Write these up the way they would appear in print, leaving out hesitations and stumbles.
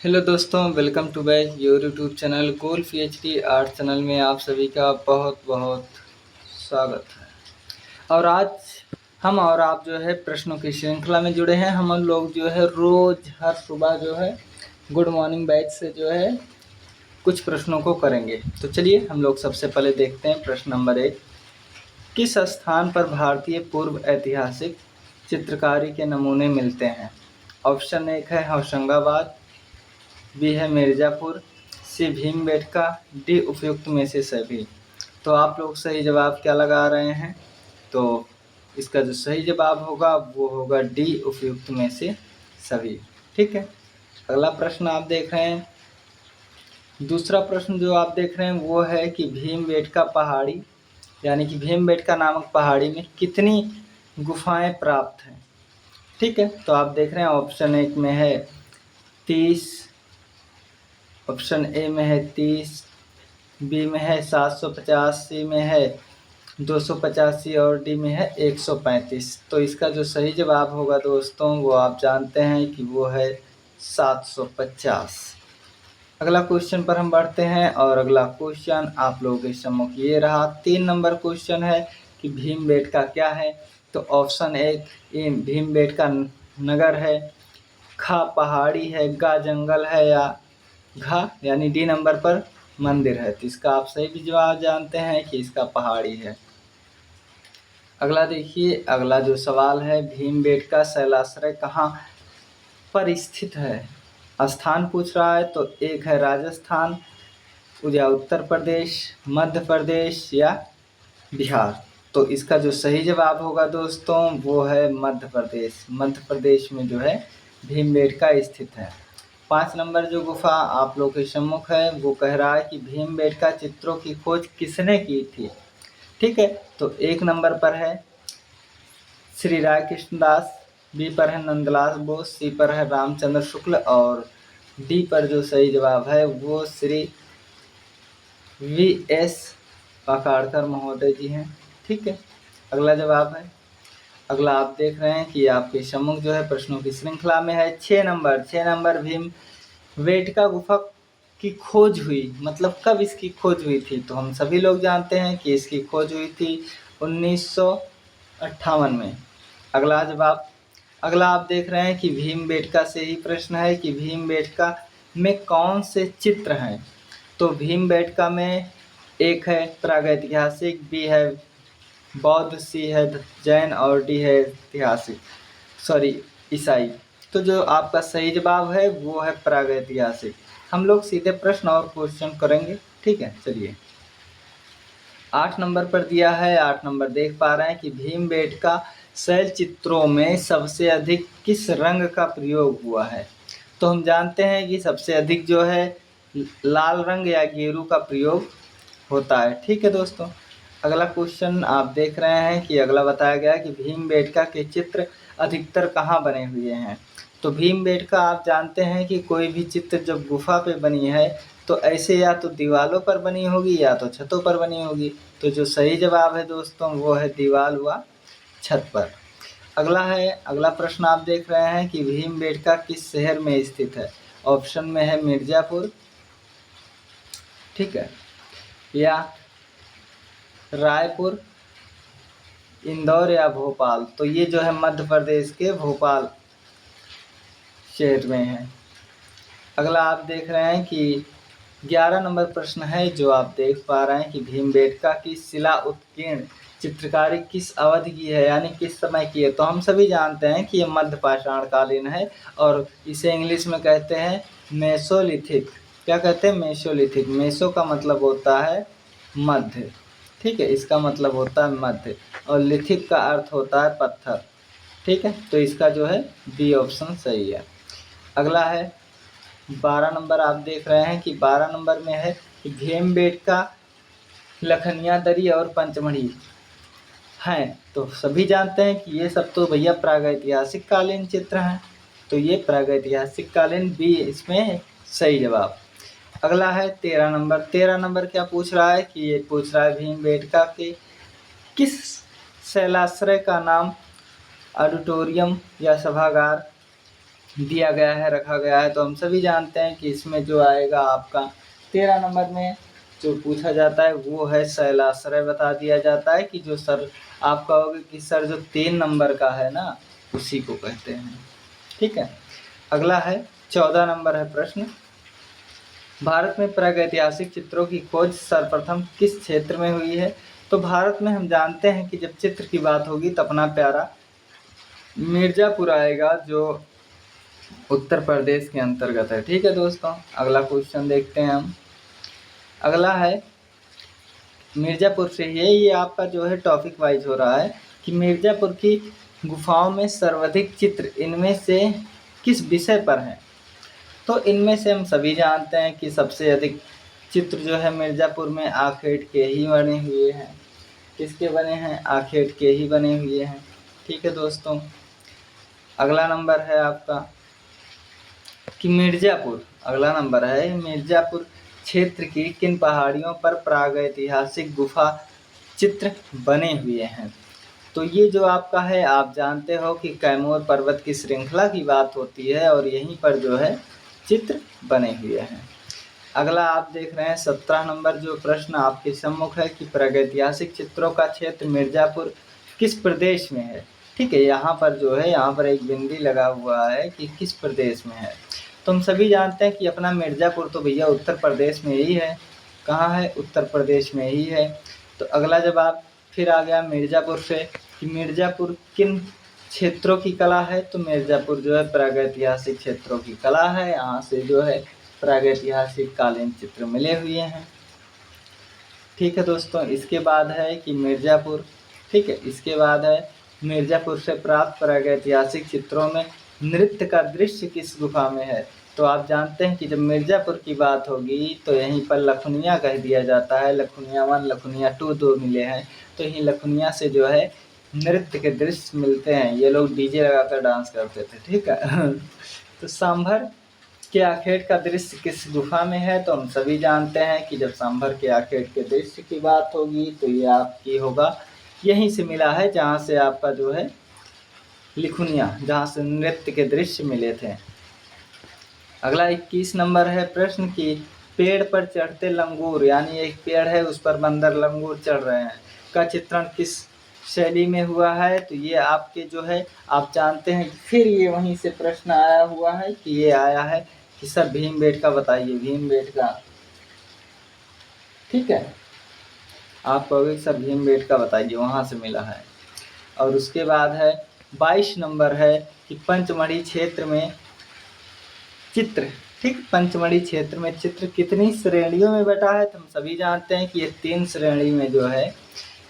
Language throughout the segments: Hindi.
हेलो दोस्तों, welcome to back your YouTube channel goal PhD art channel में आप सभी का बहुत बहुत स्वागत है। और आज हम और आप जो है प्रश्नों की श्रृंखला में जुड़े हैं। हम लोग जो है रोज़ हर सुबह जो है गुड मॉर्निंग बैच से जो है कुछ प्रश्नों को करेंगे। तो चलिए हम लोग सबसे पहले देखते हैं प्रश्न नंबर 1। किस स्थान पर भारतीय पूर्व ऐतिहासिक चित्रकारी के नमूने मिलते हैं? ऑप्शन 1 है होशंगाबाद, बी है मिर्ज़ापुर, सी भीमबेटका, डी उपयुक्त में से सभी। तो आप लोग सही जवाब क्या लगा रहे हैं? तो इसका जो सही जवाब होगा वो होगा डी उपयुक्त में से सभी। ठीक है, अगला प्रश्न आप देख रहे हैं। दूसरा प्रश्न जो आप देख रहे हैं वो है कि भीमबेटका पहाड़ी यानी कि भीमबेटका नामक पहाड़ी में कितनी गुफाएं प्राप्त हैं? ठीक है, तो आप देख रहे हैं ऑप्शन 1 में है 30, ऑप्शन ए में है 30, बी में है 750, सी में है 285 और डी में है 135। तो इसका जो सही जवाब होगा दोस्तों वो आप जानते हैं कि वो है 750। अगला क्वेश्चन पर हम बढ़ते हैं और अगला क्वेश्चन आप लोगों के सम्मुख ये रहा। 3 नंबर क्वेश्चन है कि भीमबेटका क्या है? तो ऑप्शन 1 ए भीमबेटका नगर है, खा पहाड़ी है, गा जंगल है या घा यानी डी नंबर पर मंदिर है। तो इसका आप सही भी जवाब जानते हैं कि इसका पहाड़ी है। अगला देखिए, अगला जो सवाल है भीमबेटका शैलाश्रय कहाँ पर स्थित है? स्थान पूछ रहा है। तो एक है राजस्थान या उत्तर प्रदेश, मध्य प्रदेश या बिहार। तो इसका जो सही जवाब होगा दोस्तों वो है मध्य प्रदेश। मध्य प्रदेश में जो है भीमबेटका स्थित है। 5 नंबर जो गुफा आप लोग के सम्मुख है वो कह रहा है कि भीमबेटका चित्रों की खोज किसने की थी? ठीक है, तो 1 नंबर पर है श्री राय कृष्णदास, बी पर है नंदलाल बोस, सी पर है रामचंद्र शुक्ल और डी पर जो सही जवाब है वो श्री वी.एस. पाकाड़कर महोदय जी हैं। ठीक है, अगला जवाब है। अगला आप देख रहे हैं कि आपके सम्मुख जो है प्रश्नों की श्रृंखला में है 6 नंबर भीमबेटका गुफा की खोज हुई, मतलब कब इसकी खोज हुई थी? तो हम सभी लोग जानते हैं कि इसकी खोज हुई थी 1958 में। अगला जवाब, अगला आप देख रहे हैं कि भीमबेटका से ही प्रश्न है कि भीमबेटका में कौन से चित्र हैं? तो भीमबेटका में एक है प्रागैतिहासिक, बी है बौद्ध, सी है जैन और डी है ईसाई। तो जो आपका सही जवाब है वो है प्रागैतिहासिक। हम लोग सीधे प्रश्न और क्वेश्चन करेंगे। ठीक है, चलिए 8 नंबर पर दिया है। 8 नंबर देख पा रहे हैं कि भीमबेटका शैल चित्रों में सबसे अधिक किस रंग का प्रयोग हुआ है? तो हम जानते हैं कि सबसे अधिक जो है लाल रंग या गेरू का प्रयोग होता है। ठीक है दोस्तों, अगला क्वेश्चन आप देख रहे हैं कि अगला बताया गया कि भीमबेटका के चित्र अधिकतर कहाँ बने हुए हैं? तो भीमबेटका आप जानते हैं कि कोई भी चित्र जब गुफा पे बनी है तो ऐसे या तो दीवालों पर बनी होगी या तो छतों पर बनी होगी। तो जो सही जवाब है दोस्तों वो है दीवाल व छत पर। अगला प्रश्न आप देख रहे हैं कि भीमबेटका किस शहर में स्थित है? ऑप्शन में है मिर्ज़ापुर, ठीक है, या रायपुर, इंदौर या भोपाल। तो ये जो है मध्य प्रदेश के भोपाल शहर में है। अगला आप देख रहे हैं कि 11 नंबर प्रश्न है जो आप देख पा रहे हैं कि भीमबेटका की शिला उत्कीर्ण चित्रकारी किस अवधि की है यानी किस समय की है? तो हम सभी जानते हैं कि ये मध्य पाषाण कालीन है और इसे इंग्लिश में कहते हैं मेसोलिथिक। क्या कहते हैं? मेसोलिथिक। मेसो का मतलब होता है मध्य, ठीक है, इसका मतलब होता है मध्य, और लिथिक का अर्थ होता है पत्थर। ठीक है, तो इसका जो है बी ऑप्शन सही है। अगला है 12 नंबर आप देख रहे हैं कि 12 नंबर में है कि भीमबेटका लखनिया दरी और पंचमढ़ी हैं। तो सभी जानते हैं कि ये सब तो भैया प्रागैतिहासिक कालीन चित्र हैं। तो ये प्रागैतिहासिक कालीन बी इसमें सही जवाब। अगला है 13 नंबर। 13 नंबर क्या पूछ रहा है कि ये पूछ रहा है भीमबेटका के किस शैलाश्रय का नाम ऑडिटोरियम या सभागार दिया गया है, रखा गया है। तो हम सभी जानते हैं कि इसमें जो आएगा आपका 13 नंबर में जो पूछा जाता है वो है शैलाश्रय। बता दिया जाता है कि जो सर आप कहोगे कि सर जो 3 नंबर का है ना उसी को कहते हैं। ठीक है, अगला है 14 नंबर है प्रश्न। भारत में प्रागैतिहासिक चित्रों की खोज सर्वप्रथम किस क्षेत्र में हुई है? तो भारत में हम जानते हैं कि जब चित्र की बात होगी तो अपना प्यारा मिर्जापुर आएगा जो उत्तर प्रदेश के अंतर्गत है। ठीक है दोस्तों, अगला क्वेश्चन देखते हैं हम। अगला है मिर्जापुर से ये आपका जो है टॉपिक वाइज हो रहा है कि मिर्जापुर की गुफाओं में सर्वाधिक चित्र इनमें से किस विषय पर हैं? तो इनमें से हम सभी जानते हैं कि सबसे अधिक चित्र जो है मिर्जापुर में आखेट के ही बने हुए हैं। किसके बने हैं? आखेट के ही बने हुए हैं। ठीक है दोस्तों, अगला नंबर है आपका कि मिर्जापुर, अगला नंबर है मिर्जापुर क्षेत्र की किन पहाड़ियों पर प्रागैतिहासिक गुफा चित्र बने हुए हैं? तो ये जो आपका है आप जानते हो कि कैमूर पर्वत की श्रृंखला की बात होती है और यहीं पर जो है चित्र बने हुए हैं। अगला आप देख रहे हैं 17 नंबर जो प्रश्न आपके सम्मुख है कि प्रागैतिहासिक चित्रों का क्षेत्र मिर्जापुर किस प्रदेश में है? ठीक है, यहाँ पर जो है यहाँ पर एक बिंदी लगा हुआ है कि किस प्रदेश में है। तो हम सभी जानते हैं कि अपना मिर्जापुर तो भैया उत्तर प्रदेश में ही है। कहाँ है? उत्तर प्रदेश में ही है। तो अगला जवाब फिर आ गया मिर्जापुर से कि मिर्जापुर किन क्षेत्रों की कला है? तो मिर्जापुर जो है प्रागैतिहासिक क्षेत्रों की कला है। यहाँ से जो है प्रागैतिहासिक कालीन चित्र मिले हुए हैं। ठीक है दोस्तों, इसके बाद है कि मिर्जापुर, ठीक है, इसके बाद है मिर्जापुर से प्राप्त प्रागैतिहासिक चित्रों में नृत्य का दृश्य किस गुफा में है? तो आप जानते हैं कि जब मिर्जापुर की बात होगी तो यहीं पर लखुनिया कह दिया जाता है। लखुनिया 1 लखुनिया 2 दो मिले हैं, तो यहीं लखुनिया से जो है नृत्य के दृश्य मिलते हैं। ये लोग डीजे लगाकर डांस करते थे। ठीक है तो सांभर के आखेट का दृश्य किस गुफा में है? तो हम सभी जानते हैं कि जब सांभर के आखेट के दृश्य की बात होगी तो ये आपकी होगा यहीं से मिला है जहाँ से आपका जो है लिखुनिया, जहाँ से नृत्य के दृश्य मिले थे। अगला 21 नंबर है प्रश्न की पेड़ पर चढ़ते लंगूर, यानी एक पेड़ है उस पर बंदर लंगूर चढ़ रहे हैं, का चित्रण किस शैली में हुआ है? तो ये आपके जो है आप जानते हैं फिर ये वहीं से प्रश्न आया हुआ है कि ये आया है कि सर भीमबेटका बताइए, भीमबेटका। ठीक है, आप कहोगे सर भीमबेटका बताइए, वहाँ से मिला है। और उसके बाद है 22 नंबर है कि पंचमढ़ी क्षेत्र में चित्र, ठीक, पंचमढ़ी क्षेत्र में चित्र कितनी श्रेणियों में बटा है? तो हम सभी जानते हैं कि ये 3 श्रेणी में जो है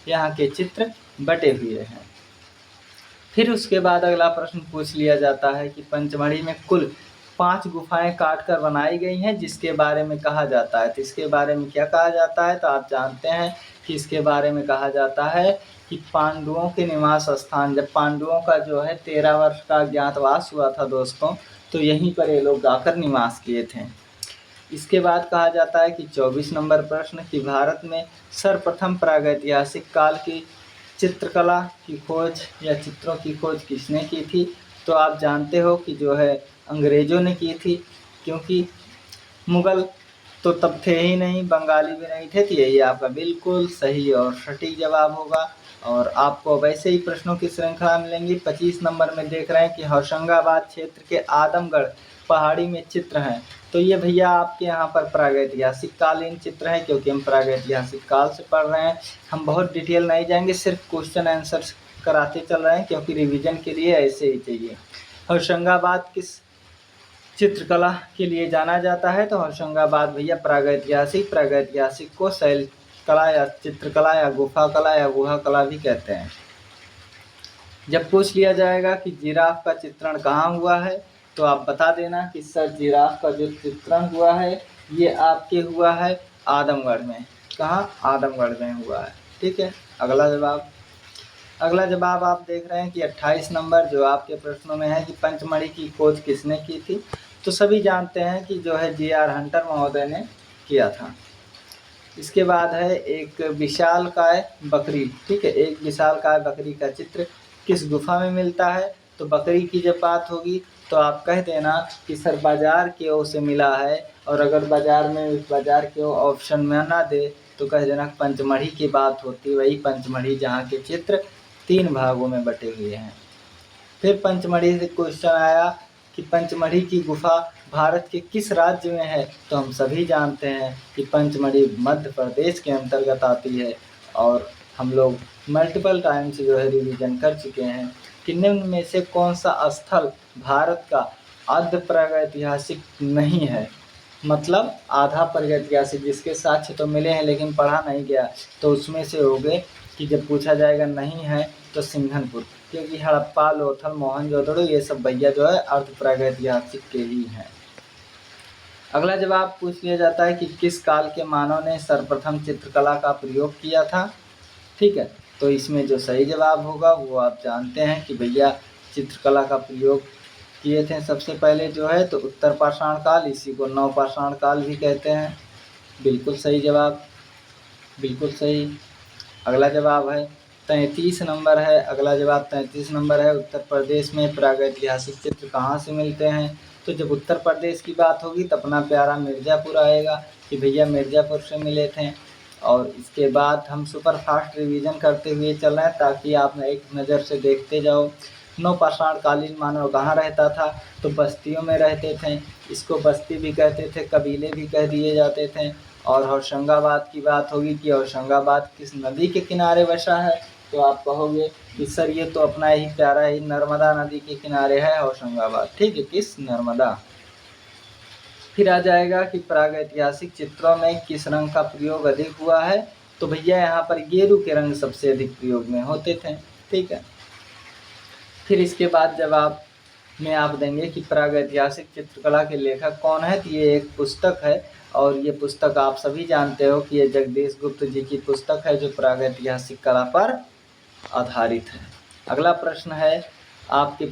यहाँ के चित्र बटे हुए हैं। फिर उसके बाद अगला प्रश्न पूछ लिया जाता है कि पंचमढ़ी में कुल 5 गुफाएं काट कर बनाई गई हैं जिसके बारे में कहा जाता है। तो इसके बारे में क्या कहा जाता है? तो आप जानते हैं कि इसके बारे में कहा जाता है कि पांडवों के निवास स्थान, जब पांडवों का जो है 13 वर्ष का अज्ञातवास हुआ था दोस्तों, तो यहीं पर ये लोग आकर निवास किए थे। इसके बाद कहा जाता है कि 24 नंबर प्रश्न कि भारत में सर्वप्रथम प्रागैतिहासिक काल की चित्रकला की खोज या चित्रों की खोज किसने की थी? तो आप जानते हो कि जो है अंग्रेज़ों ने की थी, क्योंकि मुग़ल तो तब थे ही नहीं, बंगाली भी नहीं थे। तो यही आपका बिल्कुल सही और सटीक जवाब होगा। और आपको वैसे ही प्रश्नों की श्रृंखला मिलेंगी। 25 नंबर में देख रहे हैं कि होशंगाबाद क्षेत्र के आदमगढ़ पहाड़ी में चित्र हैं। तो ये भैया आपके यहाँ पर प्रागैतिहासिक कालीन चित्र है, क्योंकि हम प्रागैतिहासिक काल से पढ़ रहे हैं। हम बहुत डिटेल नहीं जाएंगे, सिर्फ क्वेश्चन आंसर कराते चल रहे हैं, क्योंकि रिवीजन के लिए ऐसे ही चाहिए। होशंगाबाद किस चित्रकला के लिए जाना जाता है? तो होशंगाबाद भैया प्रागैतिहासिक को शैल कला या चित्रकला या गुफा कला या गुहा कला भी कहते हैं। जब पूछ लिया जाएगा कि जिराफ का चित्रण कहाँ हुआ है, तो आप बता देना कि सर जिराफ का जो चित्रण हुआ है ये आपके हुआ है आदमगढ़ में। कहाँ? आदमगढ़ में हुआ है। ठीक है, अगला जवाब आप देख रहे हैं कि 28 नंबर जो आपके प्रश्नों में है कि पंचमढ़ी की खोज किसने की थी? तो सभी जानते हैं कि जो है J.R. हंटर महोदय ने किया था। इसके बाद है एक विशालकाय बकरी, ठीक है, एक विशालकाय बकरी का चित्र किस गुफा में मिलता है? तो बकरी की जब बात होगी तो आप कह देना कि सर बाजार के ओ से मिला है, और अगर बाजार में बाजार के ओ ऑप्शन में ना दे तो कह देना पंचमढ़ी की बात होती, वही पंचमढ़ी जहाँ के चित्र 3 भागों में बटे हुए हैं। फिर पंचमढ़ी से क्वेश्चन आया कि पंचमढ़ी की गुफा भारत के किस राज्य में है, तो हम सभी जानते हैं कि पंचमढ़ी मध्य प्रदेश के अंतर्गत आती है, और हम लोग मल्टीपल टाइम्स जो है रिवीजन कर चुके हैं कि निम्न में से कौन सा स्थल भारत का आद्य प्रागैतिहासिक नहीं है, मतलब आधा प्रागैतिहासिक, जिसके साक्ष्य तो मिले हैं लेकिन पढ़ा नहीं गया, तो उसमें से हो गए कि जब पूछा जाएगा नहीं है तो सिंघनपुर, क्योंकि हड़प्पा, लोथल, मोहनजोदड़ो ये सब भैया जो है अर्ध प्रागैतिहासिक के ही हैं। अगला जवाब पूछ लिया जाता है कि किस काल के मानव ने सर्वप्रथम चित्रकला का प्रयोग किया था। ठीक है, तो इसमें जो सही जवाब होगा वो आप जानते हैं कि भैया चित्रकला का प्रयोग किए थे सबसे पहले जो है तो उत्तर पाषाण काल, इसी को नव पाषाण काल भी कहते हैं। बिल्कुल सही जवाब, बिल्कुल सही। अगला जवाब है 33 नंबर है, अगला जवाब 33 नंबर है, उत्तर प्रदेश में प्रागैतिहासिक चित्र कहाँ से मिलते हैं। तो जब उत्तर प्रदेश की बात होगी तो अपना प्यारा मिर्ज़ापुर आएगा कि भैया मिर्ज़ापुर से मिले थे। और इसके बाद हम सुपर फास्ट रिवीजन करते हुए चल रहे हैं ताकि आप एक नज़र से देखते जाओ। नवपाषाण कालीन मानव कहाँ रहता था, तो बस्तियों में रहते थे, इसको बस्ती भी कहते थे, कबीले भी कह दिए जाते थे। और होशंगाबाद की बात होगी कि होशंगाबाद किस नदी के किनारे बसा है, तो आप कहोगे कि सर ये तो अपना ही प्यारा ही नर्मदा नदी के किनारे है होशंगाबाद। ठीक है, किस नर्मदा। फिर आ जाएगा कि प्रागैतिहासिक चित्रों में किस रंग का प्रयोग अधिक हुआ है, तो भैया यहाँ पर गेरू के रंग सबसे अधिक प्रयोग में होते थे। ठीक है, फिर इसके बाद जवाब में आप देंगे कि प्रागैतिहासिक चित्रकला के लेखक कौन है, तो ये एक पुस्तक है, और ये पुस्तक आप सभी जानते हो कि ये जगदीश गुप्त जी की पुस्तक है जो प्रागैतिहासिक कला पर आधारित है। अगला प्रश्न है आपके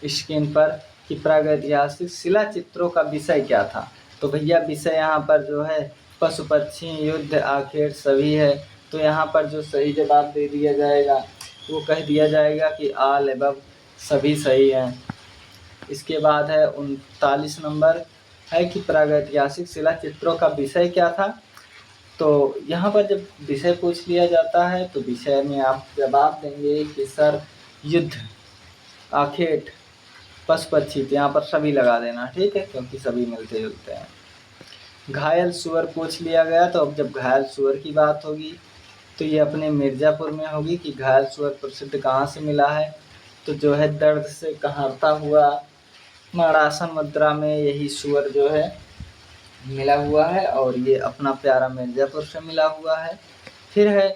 स्क्रीन पर कि प्रागैतिहासिक शिला चित्रों का विषय क्या था, तो भैया विषय यहाँ पर जो है पशु पक्षी, युद्ध, आखेट सभी है। तो यहाँ पर जो सही जवाब दे दिया जाएगा वो कह दिया जाएगा कि आल एवं सभी सही हैं। इसके बाद है 39 नंबर है कि प्रागैतिहासिक शिला चित्रों का विषय क्या था। तो यहाँ पर जब विषय पूछ लिया जाता है तो विषय में आप जवाब देंगे कि सर युद्ध, आखेट, पशु पक्षी, तो यहाँ पर सभी लगा देना। ठीक है, क्योंकि सभी मिलते जुलते हैं। घायल सुअर पूछ लिया गया, तो अब जब घायल सुअर की बात होगी तो ये अपने मिर्ज़ापुर में होगी कि घायल सुअर प्रसिद्ध कहाँ से मिला है, तो जो है दर्द से कहरता हुआ मरासन मुद्रा में यही सुअर जो है मिला हुआ है, और ये अपना प्यारा मिर्ज़ापुर से मिला हुआ है। फिर है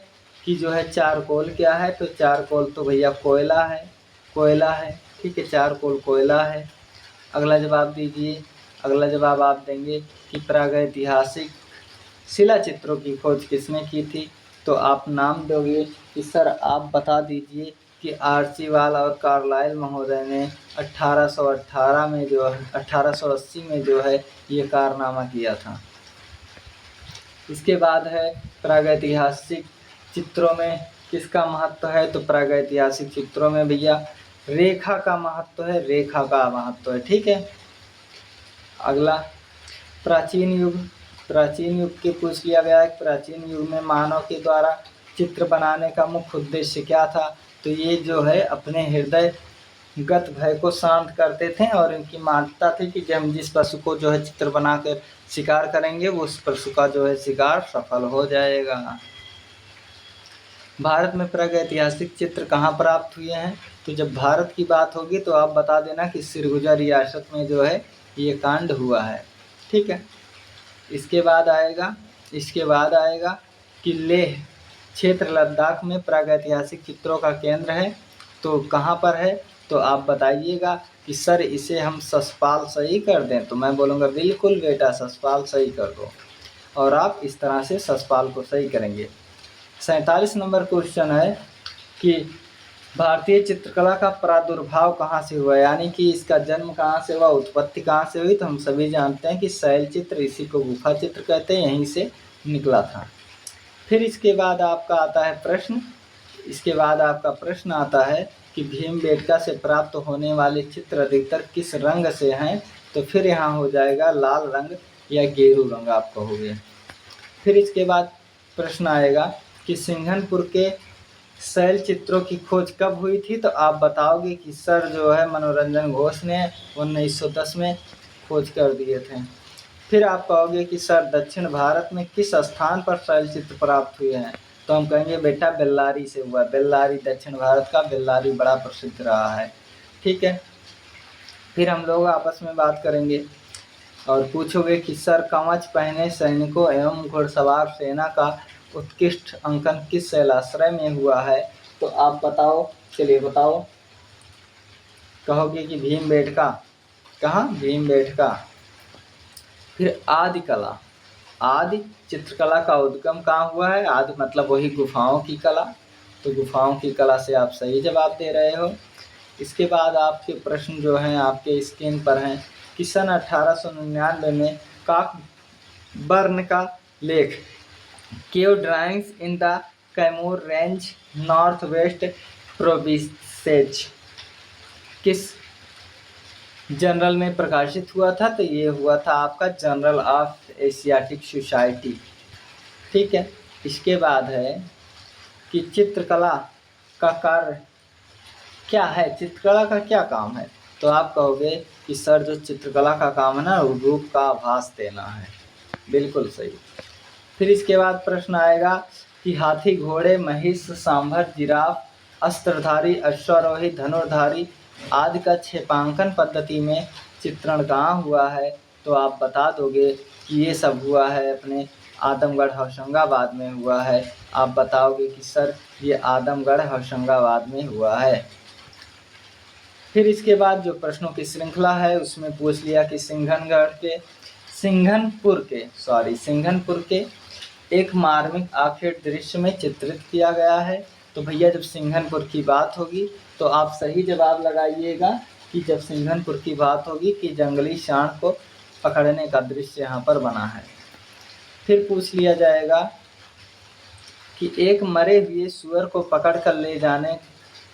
कि जो है चारकोल क्या है, तो चारकोल तो भैया कोयला है, कोयला है। ठीक है, चारकोल कोयला है। अगला जवाब दीजिए, अगला जवाब आप देंगे कि प्रागैतिहासिक शिला चित्रों की खोज किसने की थी, तो आप नाम दोगे कि सर आप बता दीजिए कि आर्चीवाल और कार्लाइल महोदय ने 1818 में जो 1880 में जो है ये कारनामा किया था। इसके बाद है प्रागैतिहासिक चित्रों में किसका महत्व है, तो प्रागैतिहासिक चित्रों में भैया रेखा का महत्व है, रेखा का महत्व है। ठीक है, अगला प्राचीन युग, प्राचीन युग के पूछ लिया गया है। प्राचीन युग में मानव के द्वारा चित्र बनाने का मुख्य उद्देश्य क्या था, तो ये जो है अपने हृदय गत भय को शांत करते थे, और इनकी मान्यता थी कि जब हम जिस पशु को जो है चित्र बनाकर शिकार करेंगे वो उस पशु का जो है शिकार सफल हो जाएगा। भारत में प्रागैतिहासिक चित्र कहाँ प्राप्त हुए हैं, तो जब भारत की बात होगी तो आप बता देना कि सिरगुजा रियासत में जो है ये कांड हुआ है। ठीक है, इसके बाद आएगा कि लेह क्षेत्र लद्दाख में प्रागैतिहासिक चित्रों का केंद्र है, तो कहाँ पर है, तो आप बताइएगा कि सर इसे हम ससपाल सही कर दें, तो मैं बोलूँगा बिल्कुल बेटा ससपाल सही कर दो, और आप इस तरह से ससपाल को सही करेंगे। 47 नंबर क्वेश्चन है कि भारतीय चित्रकला का प्रादुर्भाव कहाँ से हुआ, यानी कि इसका जन्म कहाँ से हुआ, उत्पत्ति कहाँ से हुई, तो हम सभी जानते हैं कि शैल चित्र, इसी को गुफा चित्र कहते हैं, यहीं से निकला था। फिर इसके बाद आपका आता है प्रश्न, इसके बाद आपका प्रश्न आता है कि भीमबेटका से प्राप्त होने वाले चित्र अधिकतर किस रंग से हैं, तो फिर यहाँ हो जाएगा लाल रंग या गेरू रंग आप कहोगे। फिर इसके बाद प्रश्न आएगा कि सिंघनपुर के शैल चित्रों की खोज कब हुई थी, तो आप बताओगे कि सर जो है मनोरंजन घोष ने 1910 में खोज कर दिए थे। फिर आप कहोगे कि सर दक्षिण भारत में किस स्थान पर शैल चित्र प्राप्त हुए हैं, तो हम कहेंगे बेटा बेल्लारी से हुआ। बेल्लारी दक्षिण भारत का बेल्लारी बड़ा प्रसिद्ध रहा है। ठीक है, फिर हम लोग आपस में बात करेंगे और पूछोगे कि सर कवच पहने सैनिकों एवं घुड़सवार सेना का उत्कृष्ट अंकन किस शैलाश्रय में हुआ है, तो आप बताओ। चलिए बताओ। कहोगे कि भीमबेटका। कहाँ? भीमबेटका। फिर आदि कला, आदि चित्रकला का उद्गम कहाँ हुआ है? आदि मतलब वही गुफाओं की कला, तो गुफाओं की कला से आप सही जवाब दे रहे हो। इसके बाद आपके प्रश्न जो हैं आपके स्क्रीन पर हैं कि सन 1899 में कॉकबर्न का लेख cave drawings in the Kaimur range north west provinces किस जर्नल में प्रकाशित हुआ था, तो ये हुआ था आपका जर्नल ऑफ एशियाटिक सोसाइटी। ठीक है, इसके बाद है कि चित्रकला का कार्य क्या है, चित्रकला का क्या काम है, तो आप कहोगे कि सर जो चित्रकला का काम है ना वो रूप का आभास देना है। बिल्कुल सही। फिर इसके बाद प्रश्न आएगा कि हाथी घोड़े महिष सांभर जिराफ अस्त्रधारी अश्वारोही धनुर्धारी आदि का क्षेपांकन पद्धति में चित्रण कहाँ हुआ है, तो आप बता दोगे कि ये सब हुआ है अपने आदमगढ़ होशंगाबाद में हुआ है। आप बताओगे कि सर ये आदमगढ़ होशंगाबाद में हुआ है। फिर इसके बाद जो प्रश्नों की श्रृंखला है उसमें पूछ लिया कि सिंघनपुर के एक मार्मिक आखेट दृश्य में चित्रित किया गया है, तो भैया जब सिंघनपुर की बात होगी तो आप सही जवाब लगाइएगा कि जब सिंघनपुर की बात होगी कि जंगली सांड को पकड़ने का दृश्य यहाँ पर बना है। फिर पूछ लिया जाएगा कि एक मरे हुए सुअर को पकड़ कर ले जाने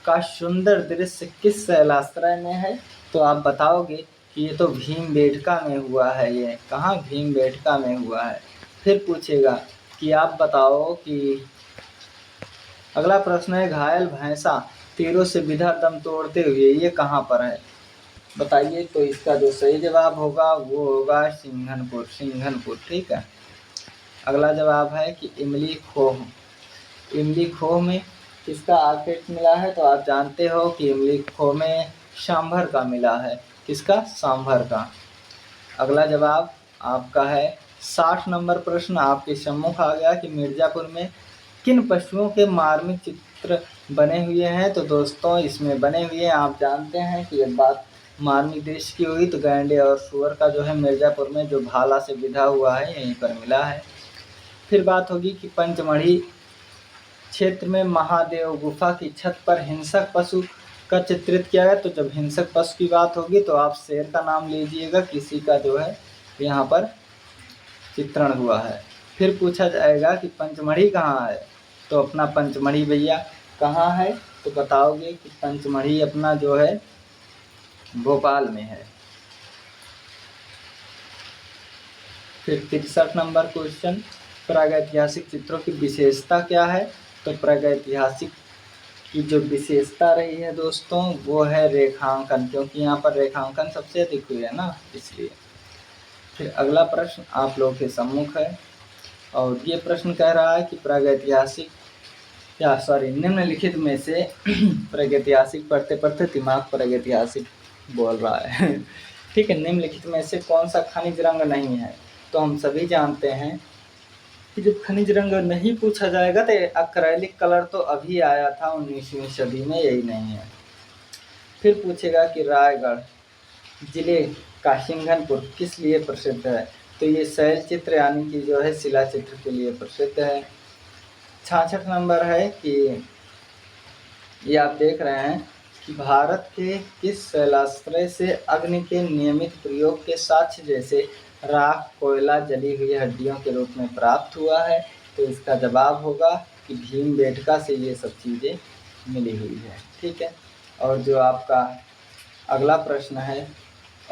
का सुंदर दृश्य किस शैलाश्रय में है, तो आप बताओगे कि ये तो भीमबेटका में हुआ है। ये कहाँ? भीमबेटका में हुआ है। फिर पूछेगा कि आप बताओ कि अगला प्रश्न है घायल भैंसा तीरों से बिधा दम तोड़ते हुए ये कहाँ पर है, बताइए। तो इसका जो सही जवाब होगा वो होगा सिंघनपुर। ठीक है। अगला जवाब है कि इमली खोह में किसका आखेट मिला है, तो आप जानते हो कि इमली खोह में सांभर का मिला है। किसका? सांभर का। अगला जवाब आपका है 60 नंबर प्रश्न आपके सम्मुख आ गया कि मिर्ज़ापुर में किन पशुओं के मार्मिक चित्र बने हुए हैं, तो दोस्तों इसमें बने हुए हैं आप जानते हैं कि जब बात मार्मिक दृश्य की हुई तो गैंडे और सुअर का जो है मिर्ज़ापुर में जो भाला से विधा हुआ है यहीं पर मिला है। फिर बात होगी कि पंचमढ़ी क्षेत्र में महादेव गुफा की छत पर हिंसक पशु का चित्रित किया गया, तो जब हिंसक पशु की बात होगी तो आप शेर का नाम लीजिएगा, किसी का जो है यहाँ पर चित्रण हुआ है। फिर पूछा जाएगा कि पंचमढ़ी कहाँ है, तो अपना पंचमढ़ी भैया कहाँ है, तो बताओगे कि पंचमढ़ी अपना जो है भोपाल में है। फिर 63 नंबर क्वेश्चन प्रागैतिहासिक चित्रों की विशेषता क्या है, तो प्रागैतिहासिक की जो विशेषता रही है दोस्तों वो है रेखांकन, क्योंकि यहाँ पर रेखांकन सबसे अधिक हुई है ना, इसलिए। फिर अगला प्रश्न आप लोग के सम्मुख है और ये प्रश्न कह रहा है कि निम्नलिखित में से प्रागैतिहासिक पढ़ते पढ़ते दिमाग प्रागैतिहासिक बोल रहा है ठीक है। निम्नलिखित में से कौन सा खनिज रंग नहीं है, तो हम सभी जानते हैं कि जब खनिज रंग नहीं पूछा जाएगा तो एक्रेलिक कलर तो अभी आया था 19वीं सदी में, यही नहीं है। फिर पूछेगा कि रायगढ़ जिले का सिंघनपुर किस लिए प्रसिद्ध है, तो ये शैल चित्र यानी कि जो है शिला चित्र के लिए प्रसिद्ध है। 66 नंबर है कि ये आप देख रहे हैं कि भारत के किस शैलाश्रय से अग्नि के नियमित प्रयोग के साक्ष्य जैसे राख कोयला जली हुई हड्डियों के रूप में प्राप्त हुआ है, तो इसका जवाब होगा कि भीमबेटका से ये सब चीज़ें मिली हुई है। ठीक है। और जो आपका अगला प्रश्न है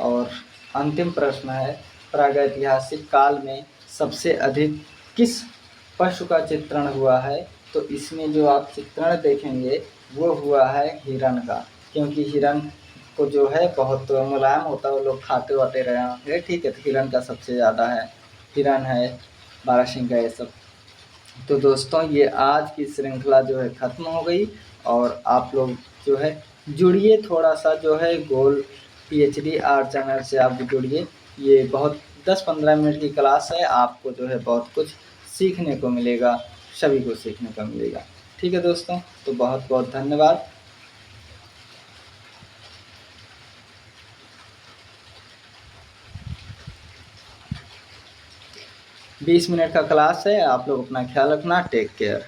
और अंतिम प्रश्न है, प्रागैतिहासिक काल में सबसे अधिक किस पशु का चित्रण हुआ है? तो इसमें जो आप चित्रण देखेंगे वो हुआ है हिरण का, क्योंकि हिरण को जो है बहुत मुलायम होता है, वो लोग खाते वाते रहे होंगे, ठीक है। तो हिरण का सबसे ज़्यादा है, हिरण है, बारहसिंगा, ये सब। तो दोस्तों ये आज की श्रृंखला जो है ख़त्म हो गई, और आप लोग जो है जुड़िए थोड़ा सा, जो है गोल पीएचडी आर्ट चैनल से आप जुड़िए। ये बहुत 10-15 मिनट की क्लास है, आपको जो है बहुत कुछ सीखने को मिलेगा, सभी को सीखने को मिलेगा। ठीक है दोस्तों, तो बहुत बहुत धन्यवाद। 20 मिनट का क्लास है, आप लोग अपना ख्याल रखना, टेक केयर।